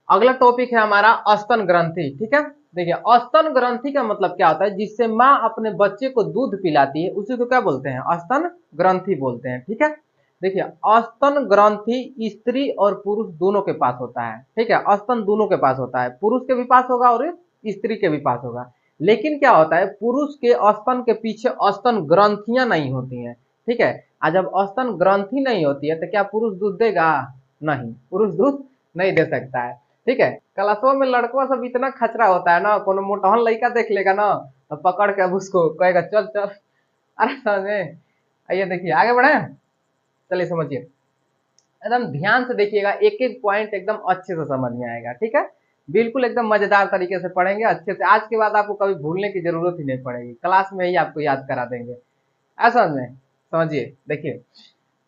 अगला टॉपिक है हमारा स्तन ग्रंथि। ठीक है, देखिए स्तन ग्रंथि का मतलब क्या होता है, जिससे माँ अपने बच्चे को दूध पिलाती है उसी को क्या बोलते हैं, स्तन ग्रंथि बोलते हैं। ठीक है, देखिए स्तन ग्रंथि स्त्री और पुरुष दोनों के पास होता है। ठीक है, स्तन दोनों के पास होता है, पुरुष के भी पास होगा और स्त्री के भी पास होगा। लेकिन क्या होता है, पुरुष के स्तन के पीछे स्तन ग्रंथियां नहीं होती हैं। ठीक है, और जब स्तन ग्रंथि नहीं होती है तो क्या पुरुष दूध देगा, नहीं, पुरुष दूध नहीं दे सकता है। ठीक है, क्लासों में लड़कों सब इतना खचरा होता है ना, कोनो मोटहन लड़का देख लेगा ना तो पकड़ के अब उसको कहेगा चल चल। अरे समझे, आइए देखिए आगे बढ़े, चलिए समझिए, एकदम ध्यान से देखिएगा, एक एक पॉइंट एकदम अच्छे से समझ में आएगा। ठीक है, बिल्कुल एकदम मजेदार तरीके से पढ़ेंगे अच्छे से, आज के बाद आपको कभी भूलने की जरूरत ही नहीं पड़ेगी, क्लास में ही आपको याद करा देंगे। ऐसा में समझिए, देखिए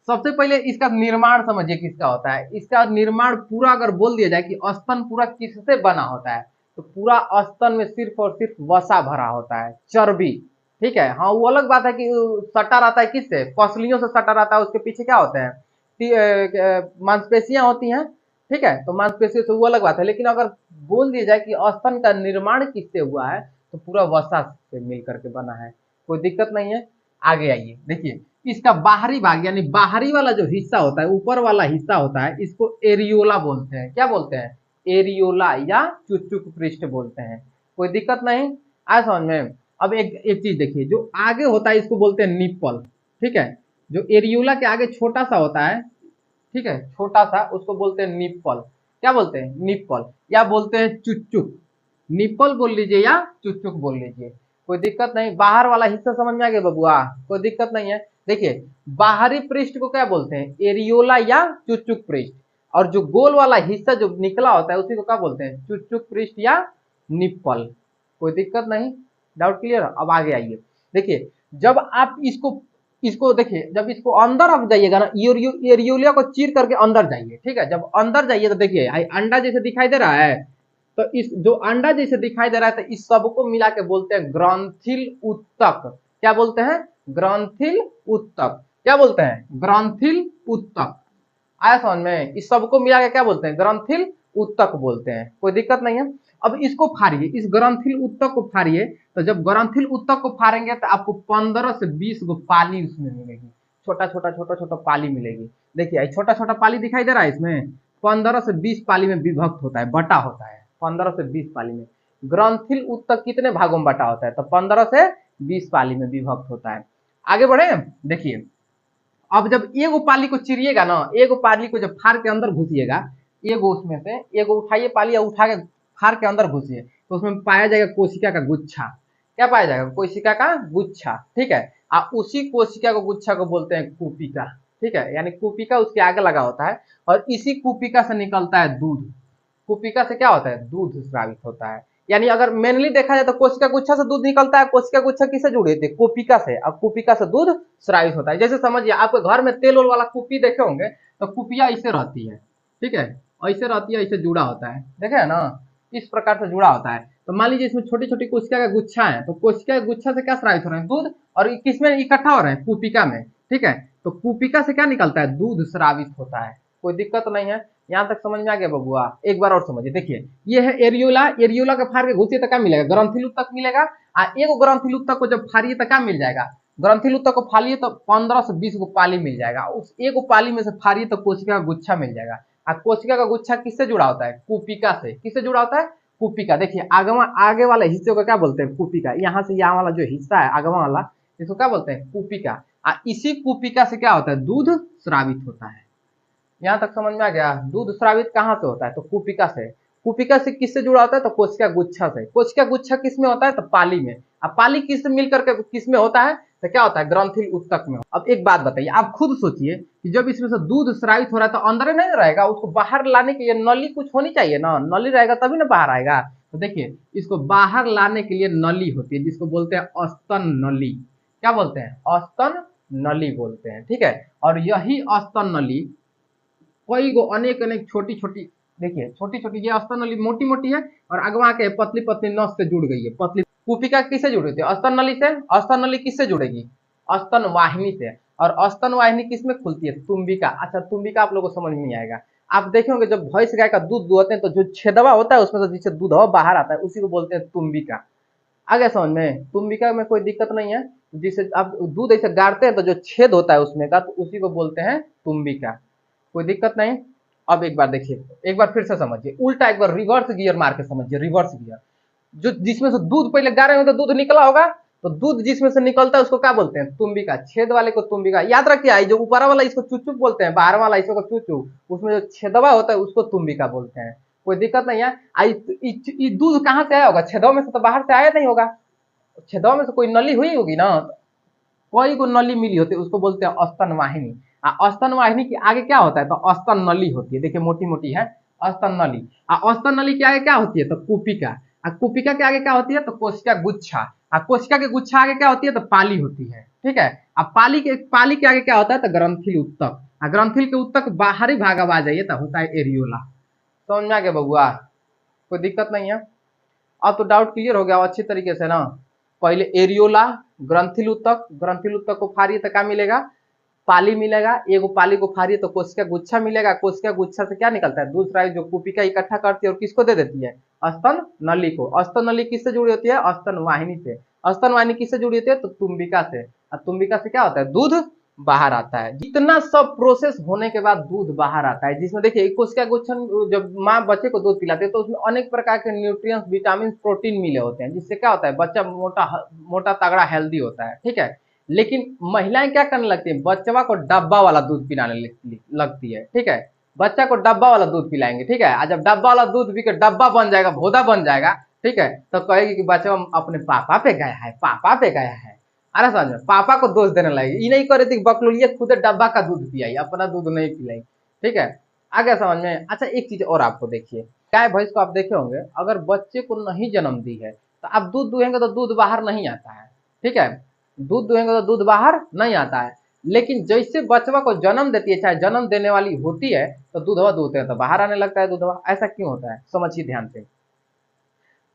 सबसे पहले इसका निर्माण समझिए किसका होता है। इसका निर्माण पूरा अगर बोल दिया जाए कि स्तन पूरा किससे बना होता है, तो पूरा स्तन में सिर्फ और सिर्फ वसा भरा होता है, चर्बी। ठीक है, हाँ वो अलग बात है कि सटा रहता है किससे, पसलियों से सटा रहता है, उसके पीछे क्या होते हैं, मांसपेशियां होती हैं। ठीक है, तो मांसपेशियों से वो अलग बात है, लेकिन अगर बोल दिया जाए कि स्तन का निर्माण किससे हुआ है, तो पूरा वसा से मिल करके बना है, कोई दिक्कत नहीं है। आगे आइए देखिए, इसका बाहरी भाग यानी बाहरी वाला जो हिस्सा होता है, ऊपर वाला हिस्सा होता है, इसको एरियोला बोलते हैं। क्या बोलते हैं, एरियोला या चुचुक पृष्ठ बोलते हैं, कोई दिक्कत नहीं, आया समझ में। अब एक एक चीज देखिए, जो आगे होता है इसको बोलते हैं निप्पल। ठीक है, जो एरियोला के आगे छोटा सा होता है, ठीक है, छोटा सा, उसको बोलते हैं निप्पल। क्या बोलते हैं, निप्पल, या बोलते हैं चुचुक। निप्पल बोल लीजिए या चुचुक बोल लीजिए, कोई दिक्कत नहीं। बाहर वाला हिस्सा समझ में आ गया बबुआ, कोई दिक्कत नहीं है। देखिए बाहरी पृष्ठ को क्या बोलते हैं, एरियोला या चुचुक पृष्ठ, और जो गोल वाला हिस्सा जो निकला होता है उसी को क्या बोलते हैं, चुचुक पृष्ठ या निप्पल, कोई दिक्कत नहीं। डाउट क्लियर, अब आगे आइए देखिए, जब आप इसको इसको देखिए, जब इसको अंदर आप जाइएगा ना, एरियोलिया को चीर करके अंदर जाइए। ठीक है, जब अंदर जाइए तो देखिए अंडा जैसे दिखाई दे रहा है, तो इस जो अंडा जैसे दिखाई दे रहा है, तो इस सबको मिला के बोलते हैं ग्रंथिल उत्तक। क्या बोलते हैं, ग्रंथिल उत्तक। क्या बोलते हैं, ग्रंथिल उत्तक। आया समझ में, इस सबको मिला के क्या बोलते हैं, ग्रंथिल उत्तक बोलते हैं, कोई दिक्कत नहीं है। अब इसको फाड़िए, इस ग्रंथिल उत्तक को फाड़िए, तो जब ग्रंथिल उत्तक को फाड़ेंगे तो आपको 15 से 20 गो पाली उसमें मिलेगी, छोटा छोटा छोटा छोटा पाली मिलेगी। देखिए छोटा छोटा पाली दिखाई दे रहा है, इसमें 15 से 20 पाली में विभक्त होता है, बटा होता है, 15 से 20 पाली में। ग्रंथिल उत्तक कितने भागों में बटा होता है, तो 15 से 20 पाली में विभक्त होता है। आगे बढ़े, देखिए अब जब एगो पाली को चिरिएगा ना, एगो पाली को जब फाड़ के अंदर घुसिएगा, एगो उसमें से एगो उठाइए पाली या उठा के फाड़ के अंदर घुसिए, तो उसमें पाया जाएगा कोशिका का गुच्छा। क्या पाया जाएगा, कोशिका का गुच्छा। ठीक है, उसी कोशिका को गुच्छा को बोलते हैं कूपिका। ठीक है, यानी कूपिका उसके आगे लगा होता है, और इसी कूपिका से निकलता है दूध। कूपिका से क्या होता है, दूध स्रावित होता है। यानी अगर मेनली देखा जाए तो कोशिका गुच्छा से दूध निकलता है, कोशिका गुच्छा किससे जुड़े थे, कूपिका से, अब कूपिका से दूध स्रावित होता है। जैसे समझिए आपके घर में तेल वाला कुपी देखे होंगे, तो कुपिया ऐसे रहती है। ठीक है, ऐसे रहती है, ऐसे जुड़ा होता है, देखे है ना, इस प्रकार से जुड़ा होता है। तो मान लीजिए इसमें छोटी छोटी कोशिका का गुच्छा है, तो कोशिका के गुच्छा से क्या स्रावित हो रहे हैं, दूध, और किसमें इकट्ठा हो रहे हैं, कूपिका में। ठीक है, तो कूपिका से क्या निकलता है, दूध स्रावित होता है, कोई दिक्कत नहीं है। यहाँ तक समझ में आ गया बबुआ, एक बार और समझिए, देखिए ये है एरियोला, एरियोला का फाड़ के घुसिए तो क्या मिलेगा, ग्रंथिल तक मिलेगा। एगो ग्रंथिल तक को जब फाड़िए तो क्या मिल जाएगा, ग्रंथिल तक को फाड़िए तो 15 से 20 गो पाली मिल जाएगा, उस एगो पाली में से फाड़िए तो कोशिका का गुच्छा मिल जाएगा। कोशिका का गुच्छा किससे जुड़ा होता है, कूपिका से। किससे जुड़ा होता है, कूपिका। देखिए आगे वाले हिस्से को क्या बोलते हैं, कूपिका। यहाँ से यहाँ वाला जो हिस्सा है आगवा वाला, इसको क्या बोलते हैं, कूपिका। इसी कूपिका से क्या होता है, दूध स्रावित होता है। यहाँ तक समझ में आ गया, दूध स्रावित कहाँ से होता है, तो कूपिका से। कूपिका से किससे जुड़ा होता है, तो कोशिका गुच्छा से। कोशिका गुच्छा किस में होता है, तो पाली में। अब पाली किस मिलकर के किस में होता है, तो क्या होता है, ग्रंथिल उत्तक में। अब एक बात बताइए, आप खुद सोचिए कि जब इसमें से दूध स्रावित हो रहा है तो अंदर नहीं रहेगा, उसको बाहर लाने के लिए नली कुछ होनी चाहिए ना, नली रहेगा तभी ना बाहर आएगा। तो देखिए इसको बाहर लाने के लिए नली होती है, जिसको बोलते हैं स्तन नली। क्या बोलते हैं, स्तन नली बोलते हैं। ठीक है, और यही स्तन नली कई गो अनेक अनेक छोटी छोटी, देखिए छोटी छोटी, ये स्तन नली मोटी मोटी है, और अगवा के पतली पतली नस से जुड़ गई है, पतली। कूपिका किससे जुड़ी थी, स्तन नली से। स्तन नली किससे जुड़ेगी, स्तन वाहिनी से। और स्तन वाहिनी किसमें खुलती है, तुम्बिका। अच्छा तुम्बिका आप लोगों को समझ नहीं आएगा, आप देखे होंगे जब भैंस गाय का दूध दुहते हैं तो जो छेदवा होता है उसमें से जिससे दूध बाहर आता है उसी को बोलते हैं तुम्बिका। आ गया समझ में? तुम्बिका में कोई दिक्कत नहीं है, जिसे आप दूध ऐसे गाड़ते हैं तो जो छेद होता है उसमें का तो उसी को बोलते हैं तुम्बिका। कोई दिक्कत नहीं। अब एक बार देखिए, एक बार फिर से समझिए, उल्टा एक बार रिवर्स गियर मार के समझिए, रिवर्स गियर। जो जिसमें से दूध पहले गाड़े होंगे दूध निकला होगा, तो दूध जिसमें से निकलता है उसको क्या बोलते हैं? तुम्बिका। छेद वाले को तुम्बिका। याद रखिए, जो ऊपर वाला इसको चुचुक बोलते हैं, बाहर वाला इसको चुचू, उसमें जो छेदवा होता है उसको तुम्बिका बोलते हैं। कोई दिक्कत नहीं है। दूध कहाँ से आया होगा? छेदवा में से तो बाहर से आया नहीं होगा। छेदवा में से कोई नली हुई होगी ना, कई को नली मिली होती है, उसको बोलते हैं स्तन वाहिनी। स्तन वाहिनी के आगे क्या होता है? तो स्तन नली होती है। देखिए मोटी मोटी है स्तन नली। स्तन नली के आगे क्या होती है? तो कुपिका। कुपिका के आगे क्या होती है? तो कोशिका गुच्छा। कोशिका के गुच्छा आगे क्या होती है? तो पाली होती है। ठीक है। अब पाली के आगे क्या होता है? तो ग्रंथिल उत्तक। ग्रंथिल के उत्तक बाहरी भाग अब आ जाइए तो होता है एरियोला। समझ में आ गया बबुआ? कोई दिक्कत नहीं है। अब तो डाउट क्लियर हो गया अच्छी तरीके से ना। पहले एरियोला, ग्रंथिल उत्तक, ग्रंथिल उत्तक को फाड़िए तो क्या मिलेगा? पाली मिलेगा। एगो पाली को फाड़िए तो कोशिका गुच्छा मिलेगा। कोशिका गुच्छा से क्या निकलता है? दूसरा जो कुपिका इकट्ठा करती है और किसको दे देती है? स्तन नली को। स्तन नली किससे जुड़ी होती है? स्तन वाहिनी से। स्तन वाहिनी किससे जुड़ी होती है? तो तुम्बिका से। और तुम्बिका से क्या होता है? दूध बाहर आता है। जितना सब प्रोसेस होने के बाद दूध बाहर आता है, जिसमें देखिए कोशिका गुच्छन, जब माँ बच्चे को दूध पिलाती है तो उसमें अनेक प्रकार के न्यूट्रिएंट्स, विटामिन, प्रोटीन मिले होते हैं, जिससे क्या होता है? बच्चा मोटा मोटा तगड़ा हेल्दी होता है। ठीक है। लेकिन महिलाएं क्या करने लगती है? बच्चा को डब्बा वाला दूध पिलाने लगती है। ठीक है। बच्चा को डब्बा वाला दूध पिलाएंगे। ठीक है। जब डब्बा वाला दूध पी के डब्बा बन जाएगा, भोदा बन जाएगा, ठीक है, तो कहेगी कि बच्चा अपने पापा पे गया है, पापा पे गया है। अरे समझ में? पापा को दोष देने लगेगी। ये नहीं करे थी बकलोलिए खुद डब्बा का दूध पिलाई, अपना दूध नहीं पिलाई। ठीक है। आगे समझ में? अच्छा एक चीज और आपको देखिए, गाय भैंस को आप देखे होंगे, अगर बच्चे को नहीं जन्म दी है तो आप दूध दुहेंगे तो दूध बाहर नहीं आता है। ठीक है। दूध दुहेंगे तो दूध बाहर नहीं आता है। लेकिन जैसे बचवा को जन्म देती है, चाहे जन्म देने वाली होती है, तो दूधवा दूहते हैं तो बाहर आने लगता है दूधवा। ऐसा क्यों होता है? समझिए ध्यान से।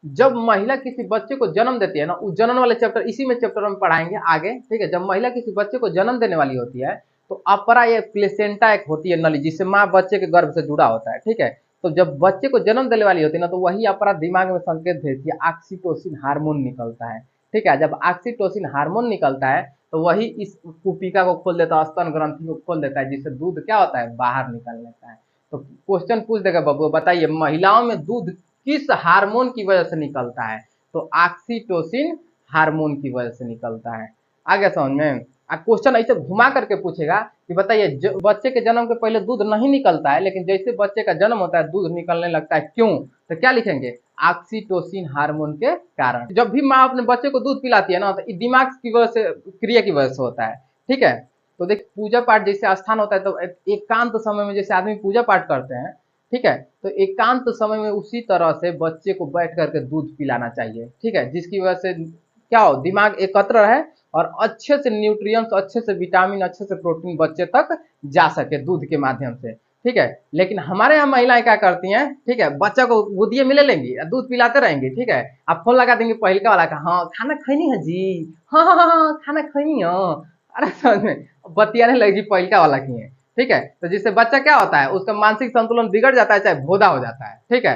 जब महिला किसी बच्चे को जन्म देती है ना, उस जन्म वाले चैप्टर, इसी में चैप्टर में पढ़ाएंगे आगे। ठीक है। जब महिला किसी बच्चे को जन्म देने वाली होती है तो अपरा ये प्लेसेंटा एक होती है नली, जिससे माँ बच्चे के गर्भ से जुड़ा होता है। ठीक है। तो जब बच्चे को जन्म देने वाली होती है ना, तो वही अपरा दिमाग में संकेत भेजती है, ऑक्सीटोसिन हार्मोन निकलता है। ठीक है। जब ऑक्सीटोसिन हार्मोन निकलता है तो वही इस कुपिका को खोल देता है, स्तन ग्रंथि को खोल देता है, जिससे दूध क्या होता है? बाहर निकल लेता है। तो क्वेश्चन पूछ देगा बबुआ, बताइए महिलाओं में दूध किस हार्मोन की वजह से निकलता है? तो ऑक्सीटोसिन हार्मोन की वजह से निकलता है। आगे समझ में? क्वेश्चन ऐसे घुमा करके पूछेगा कि बताइए बच्चे के जन्म के पहले दूध नहीं निकलता है, लेकिन जैसे बच्चे का जन्म होता है दूध निकलने लगता है, क्यों? तो क्या लिखेंगे? ऑक्सीटोसिन हार्मोन के कारण। जब भी माँ अपने बच्चे को दूध पिलाती है ना, तो दिमाग की वजह से, क्रिया की वजह से होता है। ठीक है। तो देख पूजा पाठ जैसे स्थान होता है, तो एकांत समय में जैसे आदमी पूजा पाठ करते हैं, ठीक है, तो एकांत समय में उसी तरह से बच्चे को बैठ करके दूध पिलाना चाहिए। ठीक है। जिसकी वजह से क्या हो? दिमाग एकत्र रहे और अच्छे से न्यूट्रिएंट्स, अच्छे से विटामिन, अच्छे से प्रोटीन बच्चे तक जा सके दूध के माध्यम से। ठीक है। लेकिन हमारे यहाँ महिलाएं क्या करती हैं? ठीक है, बच्चा को गोदिए में ले लेंगी, दूध पिलाते रहेंगे। ठीक है। आप फोन लगा देंगे पहिलका वाला का, हाँ खाना खैनी है जी, हाँ हाँ हाँ हाँ, खाना खैनी है। अरे समझ में? बतियाने लगेगी पहिलका वाला की है। ठीक है। तो जिससे बच्चा क्या होता है? उसका मानसिक संतुलन बिगड़ जाता है, चाहे भोदा हो जाता है। ठीक है।